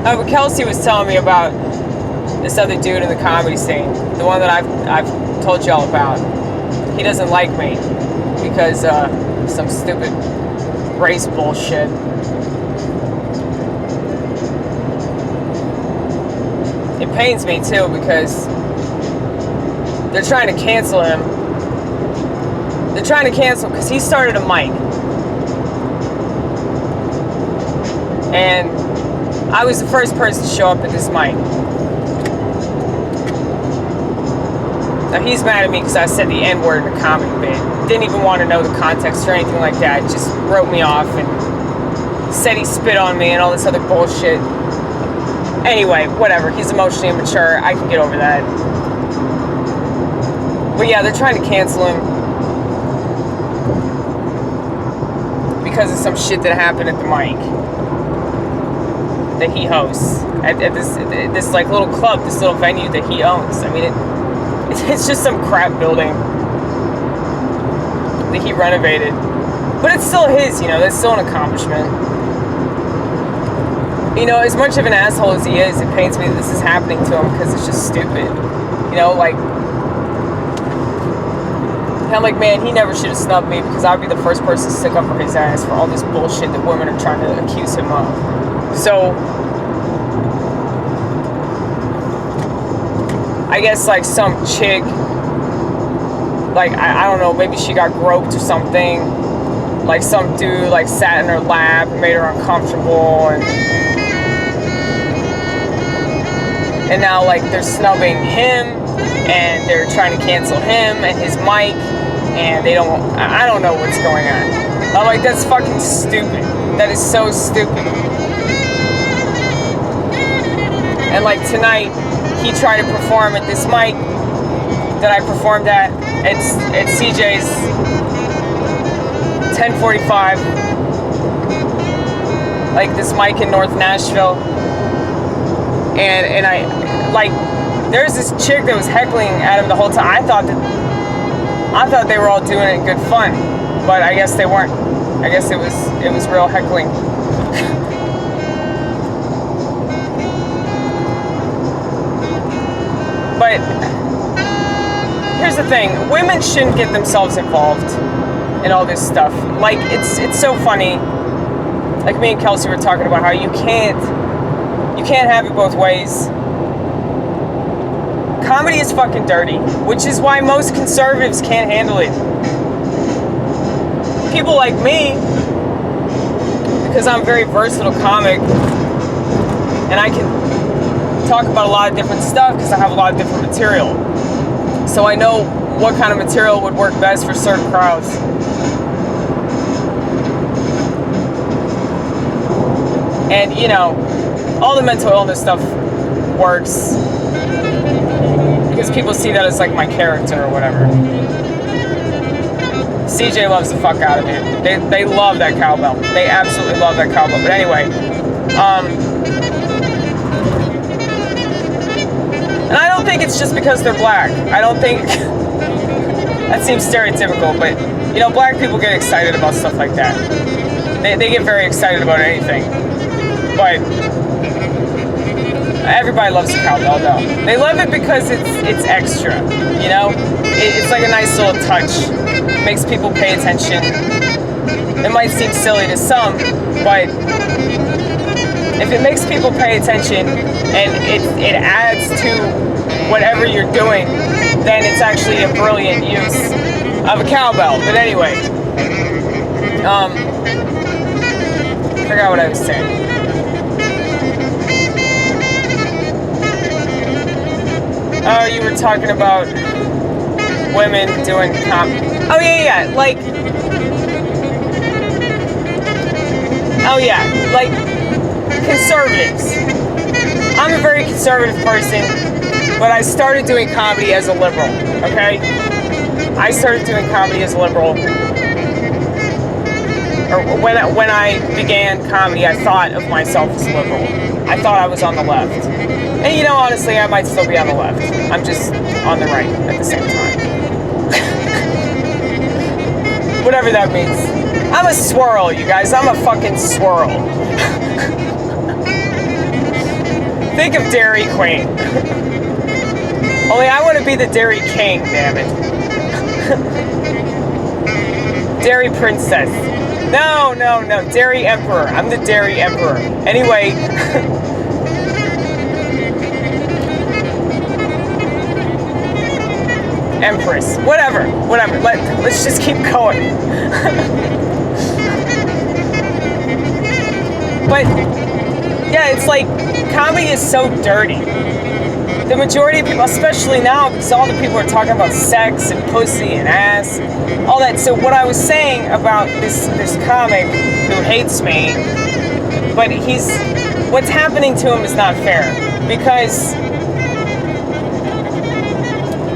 But Kelsey was telling me about this other dude in the comedy scene, the one that I've told you all about. He doesn't like me because some stupid race bullshit. It pains me too because they're trying to cancel him. They're trying to cancel because he started a mic. And I was the first person to show up at this mic. Now he's mad at me because I said the N-word in a comedy bit. Didn't even want to know the context or anything like that. Just wrote me off and said he spit on me and all this other bullshit. Anyway, whatever. He's emotionally immature. I can get over that. But yeah, they're trying to cancel him because of some shit that happened at the mic that he hosts at this like little club, this little venue that he owns. I mean, it's just some crap building that he renovated, but it's still his. You know, that's still an accomplishment. You know, as much of an asshole as he is, it pains me that this is happening to him because it's just stupid. You know, like, I'm like, man, he never should have snubbed me because I'd be the first person to stick up for his ass for all this bullshit that women are trying to accuse him of. So, I guess, like, some chick, like, I don't know, maybe she got groped or something. Like, some dude, like, sat in her lap and made her uncomfortable, and now, like, they're snubbing him, and they're trying to cancel him and his mic, and they don't, I don't know what's going on. I'm like, that's fucking stupid. That is so stupid. And, like, tonight, he tried to perform at this mic that I performed at CJ's 1045, like, this mic in North Nashville. And I, like, there's this chick that was heckling at him the whole time. I thought they were all doing it in good fun, but I guess they weren't. I guess it was real heckling. But here's the thing: women shouldn't get themselves involved in all this stuff. Like, it's so funny. Like, me and Kelsey were talking about how you can't have it both ways. Comedy is fucking dirty, which is why most conservatives can't handle it. People like me, because I'm a very versatile comic, and I can talk about a lot of different stuff because I have a lot of different material. So I know what kind of material would work best for certain crowds. And, you know, all the mental illness stuff works because people see that as like my character or whatever. CJ loves the fuck out of it. They love that cowbell. They absolutely love that cowbell. But anyway, and I don't think it's just because they're black. I don't think that seems stereotypical, but, you know, black people get excited about stuff like that. They get very excited about anything. But everybody loves the cowbell, though. They love it because it's extra, you know? It's like a nice little touch. Makes people pay attention. It might seem silly to some, but if it makes people pay attention and it adds to whatever you're doing, then it's actually a brilliant use of a cowbell. But anyway, I forgot what I was saying. Oh, you were talking about women doing oh yeah, like, oh yeah, like, conservatives. I'm a very conservative person, but I started doing comedy as a liberal, okay? I started doing comedy as a liberal. Or when I began comedy, I thought of myself as a liberal. I thought I was on the left. And, you know, honestly, I might still be on the left. I'm just on the right at the same time. Whatever that means. I'm a swirl, you guys. I'm a fucking swirl. Think of Dairy Queen. Only I want to be the Dairy King, damn it. Dairy Princess. No, no, no. Dairy Emperor. I'm the Dairy Emperor. Anyway. Empress. Whatever. Let's just keep going. But, yeah, it's like, comedy is so dirty. The majority of people, especially now, because all the people are talking about sex and pussy and ass, all that. So what I was saying about this comic who hates me, but what's happening to him is not fair, because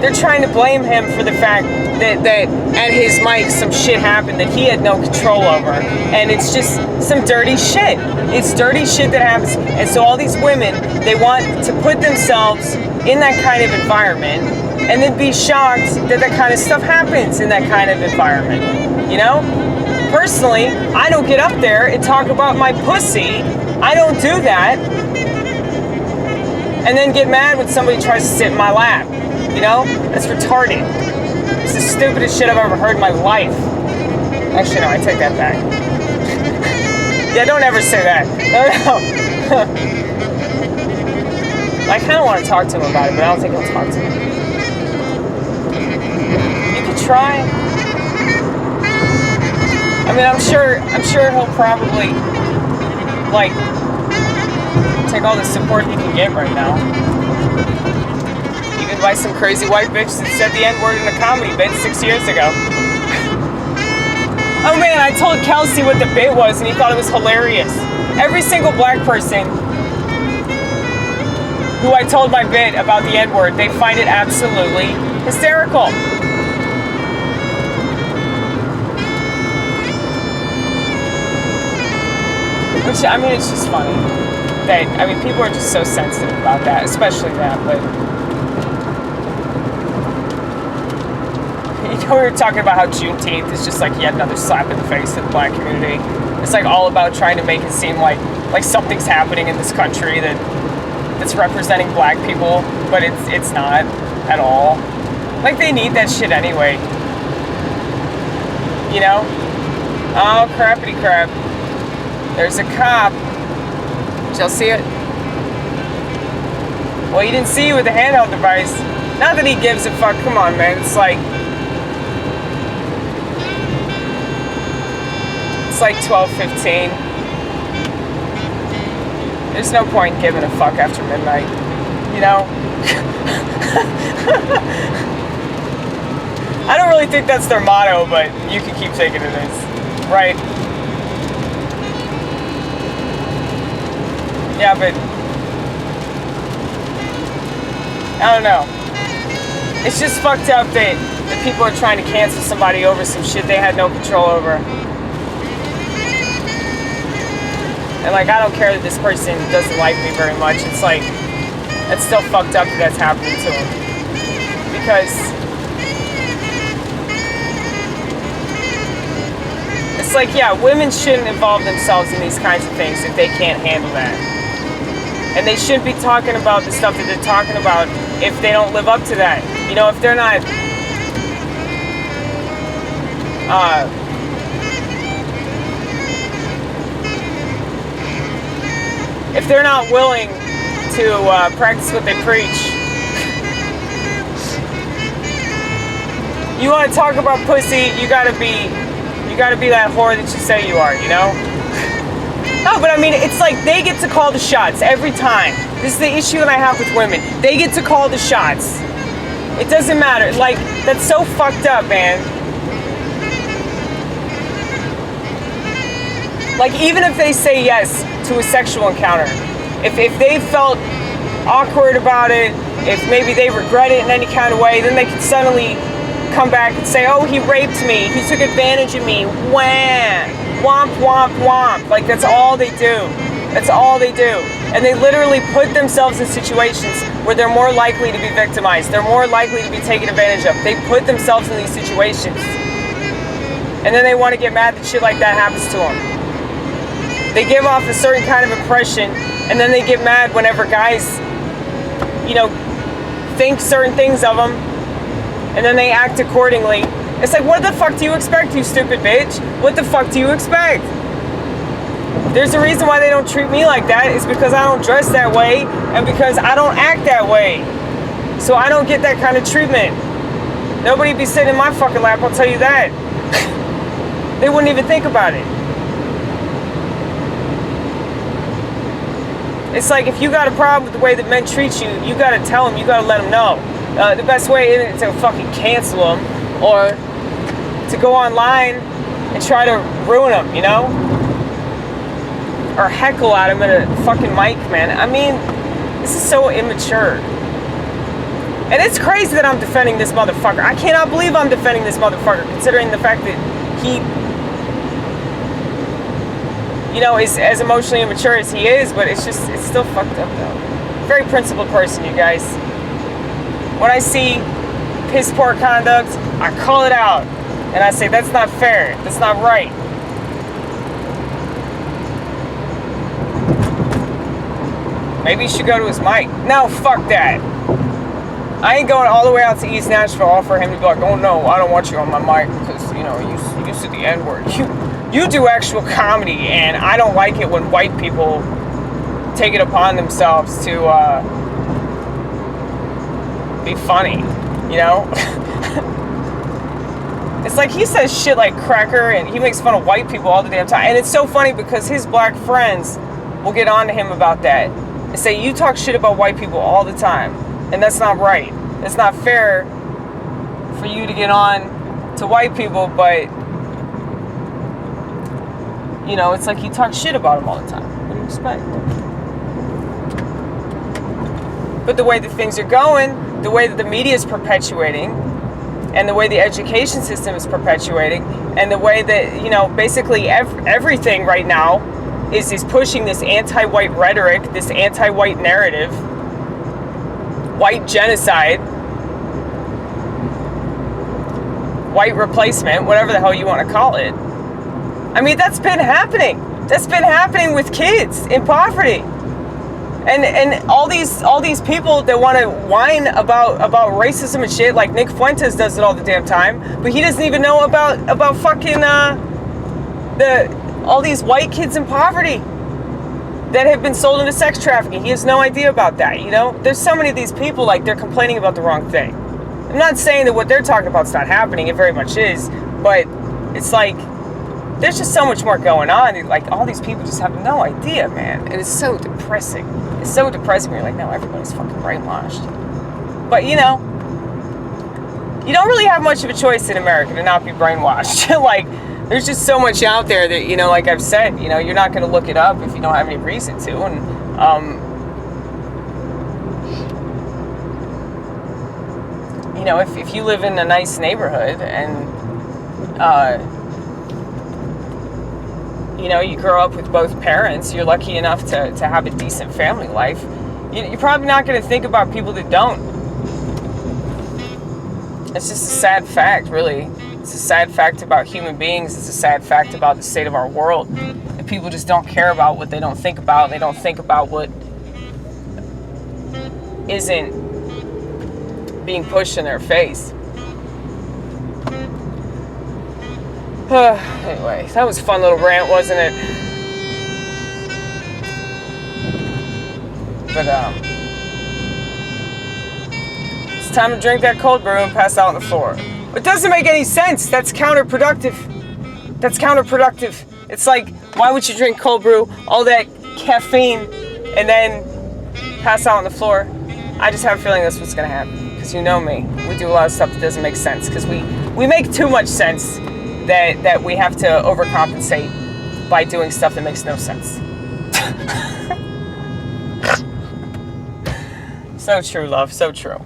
they're trying to blame him for the fact that at his mic some shit happened that he had no control over, and it's just some dirty shit. It's dirty shit that happens, and so all these women, they want to put themselves in that kind of environment and then be shocked that that kind of stuff happens in that kind of environment, you know? Personally, I don't get up there and talk about my pussy. I don't do that. And then get mad when somebody tries to sit in my lap, you know? That's retarded. It's the stupidest shit I've ever heard in my life. Actually, no, I take that back. Yeah, don't ever say that. No. I kind of want to talk to him about it, but I don't think he'll talk to me. You could try. I mean, I'm sure he'll probably, like, take all the support he can get right now. Even by some crazy white bitch that said the N-word in a comedy bit 6 years ago. Oh man, I told Kelsey what the bit was and he thought it was hilarious. Every single black person who I told my bit about the N-word, they find it absolutely hysterical. Which, I mean, it's just funny. That, I mean, people are just so sensitive about that, especially that, but... You know, we were talking about how Juneteenth is just like yet another slap in the face to the black community. It's like all about trying to make it seem like something's happening in this country that's representing black people, but it's not at all. Like, they need that shit anyway. You know? Oh, crappity crap. There's a cop. Did y'all see it? Well, he didn't see you with the handheld device. Not that he gives a fuck. Come on, man. It's like 12:15. There's no point in giving a fuck after midnight, you know? I don't really think that's their motto, but you can keep taking it as, right? Yeah, but I don't know. It's just fucked up that people are trying to cancel somebody over some shit they had no control over. And like, I don't care that this person doesn't like me very much. It's like, it's still fucked up that that's happening to him. Because it's like, yeah, women shouldn't involve themselves in these kinds of things if they can't handle that. And they shouldn't be talking about the stuff that they're talking about if they don't live up to that. You know, if they're not if they're not willing to practice what they preach. You want to talk about pussy, you gotta be that whore that you say you are, you know? No, but I mean, it's like they get to call the shots every time. This is the issue that I have with women. They get to call the shots. It doesn't matter. Like, that's so fucked up, man. Like, even if they say yes to a sexual encounter, if they felt awkward about it, if maybe they regret it in any kind of way, then they can suddenly come back and say, oh, he raped me, he took advantage of me, wham, womp, womp, womp. Like, that's all they do. That's all they do. And they literally put themselves in situations where they're more likely to be victimized. They're more likely to be taken advantage of. They put themselves in these situations. And then they want to get mad that shit like that happens to them. They give off a certain kind of impression And then they get mad whenever guys, you know, think certain things of them, and then they act accordingly. It's like, what the fuck do you expect, you stupid bitch? What the fuck do you expect? There's a reason why they don't treat me like that. It's because I don't dress that way, and because I don't act that way. So I don't get that kind of treatment. Nobody be sitting in my fucking lap, I'll tell you that. They wouldn't even think about it. It's like, if you got a problem with the way that men treat you, you gotta tell them, you gotta let them know. The best way isn't to fucking cancel them, or to go online and try to ruin them, you know? Or heckle at them at a fucking mic, man. I mean, this is so immature. And it's crazy that I'm defending this motherfucker. I cannot believe I'm defending this motherfucker, considering the fact that he, you know, is as emotionally immature as he is, but it's still fucked up, though. Very principled person, you guys. When I see piss poor conduct, I call it out. And I say, that's not fair. That's not right. Maybe you should go to his mic. No, fuck that. I ain't going all the way out to East Nashville for him to be like, oh no, I don't want you on my mic because, you know, you said the N-word. You do actual comedy, and I don't like it when white people take it upon themselves to be funny, you know? It's like he says shit like cracker, and he makes fun of white people all the damn time. And it's so funny because his black friends will get on to him about that and say, you talk shit about white people all the time. And that's not right. It's not fair for you to get on to white people, but, you know, it's like you talk shit about them all the time. What do you expect? But the way that things are going, the way that the media is perpetuating, and the way the education system is perpetuating, and the way that, you know, basically everything right now is pushing this anti-white rhetoric, this anti-white narrative, white genocide, white replacement, whatever the hell you want to call it. I mean, that's been happening. That's been happening with kids in poverty. And all these people that want to whine about racism and shit, like Nick Fuentes does it all the damn time, but he doesn't even know about fucking all these white kids in poverty that have been sold into sex trafficking. He has no idea about that, you know? There's so many of these people, like, they're complaining about the wrong thing. I'm not saying that what they're talking about is not happening. It very much is. But it's like, there's just so much more going on. Like, all these people just have no idea, man. And it's so depressing. It's so depressing when you're like, no, everybody's fucking brainwashed. But, you know, you don't really have much of a choice in America to not be brainwashed. Like, there's just so much out there that, you know, like I've said, you know, you're not going to look it up if you don't have any reason to. And, you know, if you live in a nice neighborhood and, you know, you grow up with both parents, you're lucky enough to have a decent family life, you're probably not going to think about people that don't. It's just a sad fact, really. It's a sad fact about human beings. It's a sad fact about the state of our world. And people just don't care about what they don't think about. They don't think about what isn't being pushed in their face. Anyway, that was a fun little rant, wasn't it? But, it's time to drink that cold brew and pass out on the floor. It doesn't make any sense. That's counterproductive. That's counterproductive. It's like, why would you drink cold brew, all that caffeine, and then pass out on the floor? I just have a feeling that's what's going to happen. Because you know me. We do a lot of stuff that doesn't make sense. Because we make too much sense that we have to overcompensate by doing stuff that makes no sense. So true, love. So true.